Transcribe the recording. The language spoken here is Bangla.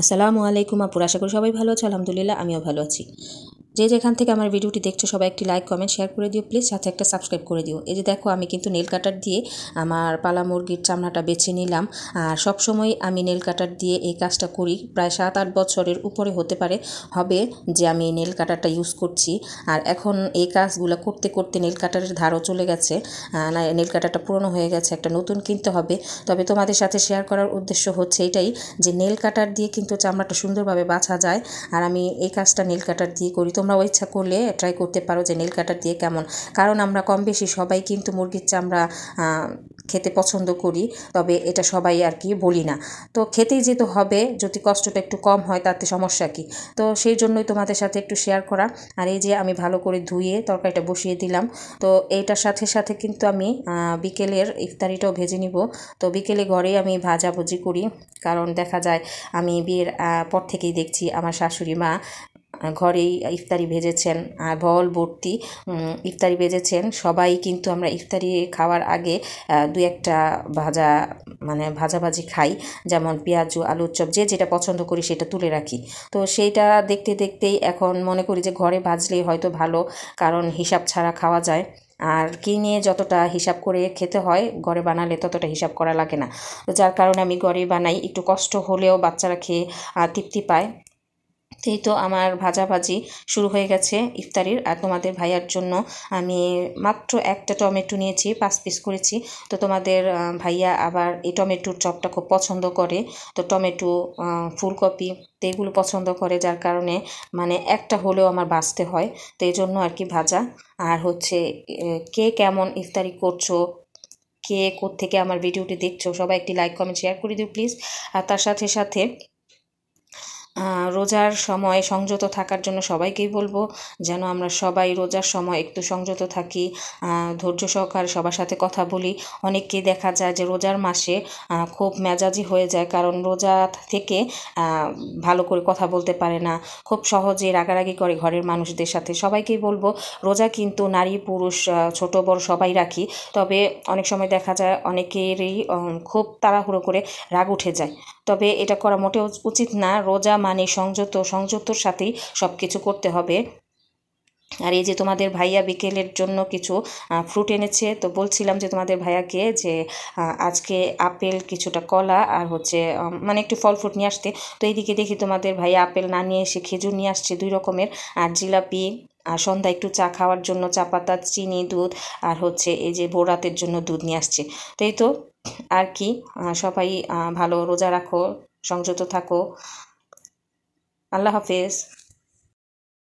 আসসালামু আলাইকুম আপুরা, আশা করি সবাই ভালো আছে। আলহামদুলিল্লাহ আমিও ভালো আছি। যে যেখান থেকে আমার ভিডিওটি দেখছো সবাই একটি লাইক কমেন্ট শেয়ার করে দিও প্লিজ, সাথে একটা সাবস্ক্রাইব করে দিও। এই যে দেখো, আমি কিন্তু নেল কাটার দিয়ে আমার পালা মুরগির চামড়াটা বেছে নিলাম। আর সবসময় আমি নেল কাটার দিয়ে এই কাজটা করি, প্রায় 7-8 বছরের উপরে হতে পারে হবে যে আমি নেল কাটারটা ইউজ করছি। আর এখন এই কাজগুলো করতে করতে নেল কাটারের ধারও চলে গেছে, নেল কাটারটা পুরনো হয়ে গেছে, একটা নতুন কিনতে হবে। তবে তোমাদের সাথে শেয়ার করার উদ্দেশ্য হচ্ছে এটাই যে নেল কাটার দিয়ে কিন্তু চামড়াটা সুন্দরভাবে বাছা যায়। আর আমি এই কাজটা নেল কাটার দিয়ে করি, তোমরাও ইচ্ছা করলে ট্রাই করতে পারো যে নেল কাটার দিয়ে কেমন। কারণ আমরা কম বেশি সবাই কিন্তু মুরগির চামড়া খেতে পছন্দ করি, তবে এটা সবাই আর কি বলি না। তো খেতেই যেতে হবে, যদি কষ্টটা একটু কম হয় তাতে সমস্যা কি। তো সেই জন্যই তোমাদের সাথে একটু শেয়ার করা। আর এই যে আমি ভালো করে ধুয়ে তরকারিটা বসিয়ে দিলাম। তো এইটার সাথে সাথে কিন্তু আমি বিকেলের ইফতারিটাও ভেজে নিব। তো বিকেলে ঘরেই আমি ভাজাভুজি করি, কারণ দেখা যায় আমি বিয়ের পর থেকেই দেখছি আমার শাশুড়ি মা ঘরেই ইফতারি ভেজেছেন, আর বল ভর্তি ইফতারি ভেজেছেন। সবাই কিন্তু আমরা ইফতারি খাওয়ার আগে দু একটা ভাজাভাজি খাই, যেমন পেঁয়াজু আলুর চপ, যে যেটা পছন্দ করি সেটা তুলে রাখি। তো সেইটা দেখতে দেখতেই এখন মনে করি যে ঘরে ভাজলেই হয়তো ভালো, কারণ হিসাব ছাড়া খাওয়া যায়। আর কিনে যতটা হিসাব করে খেতে হয়, ঘরে বানালে ততটা হিসাব করা লাগে না। তো যার কারণে আমি ঘরে বানাই, একটু কষ্ট হলেও বাচ্চারা খেয়ে তৃপ্তি পায়। এই তো আমার ভাজাভাজি শুরু হয়ে গেছে ইফতারির। আর তোমাদের ভাইয়ার জন্য আমি মাত্র একটা টমেটো নিয়েছি, 5 পিস করেছি। তো তোমাদের ভাইয়া আবার এই টমেটোর চপটা খুব পছন্দ করে, তো টমেটো ফুলকপি তো এগুলো পছন্দ করে, যার কারণে মানে একটা হলেও আমার বাঁচতে হয়। তো এই জন্য আর কি ভাজা। আর হচ্ছে কে কেমন ইফতারি করছো, কে কোত্থেকে আমার ভিডিওটি দেখছো, সবাই একটি লাইক কমেন্ট শেয়ার করে দিও প্লিজ। আর তার সাথে সাথে রোজার সময় সংযত থাকার জন্য সবাইকেই বলবো যেন আমরা সবাই রোজার সময় একটু সংযত থাকি, ধৈর্য সহকারে সবার সাথে কথা বলি। অনেককেই দেখা যায় যে রোজার মাসে খুব মেজাজি হয়ে যায়, কারণ রোজা থেকে ভালো করে কথা বলতে পারে না, খুব সহজে রাগারাগি করে ঘরের মানুষদের সাথে। সবাইকেই বলবো রোজা কিন্তু নারী পুরুষ ছোট বড় সবাই রাখি, তবে অনেক সময় দেখা যায় অনেকেরই খুব তাড়াহুড়ো করে রাগ উঠে যায়। তবে এটা করা মোটেও উচিত না। রোজা মানে সংযতর সাথেই সব কিছু করতে হবে। আর এই যে তোমাদের ভাইয়া বিকেলের জন্য কিছু ফ্রুট এনেছে, তো বলছিলাম যে তোমাদের ভাইয়াকে যে আজকে আপেল, কিছুটা কলা, আর হচ্ছে মানে একটু ফল ফ্রুট নিয়ে আসতে। তো এইদিকে দেখি তোমাদের ভাইয়া আপেল না নিয়ে এসে খেজুর নিয়ে আসছে 2 রকমের, আর জিলাপি। আর সন্ধ্যায় একটু চা খাওয়ার জন্য চা পাতা, চিনি, দুধ, আর হচ্ছে এই যে ভোরাতের জন্য দুধ নিয়ে আসছে। তো এই তো আর কি, সবাই ভালো রোজা রাখো, সংযত থাকো। আল্লাহ হাফেজ।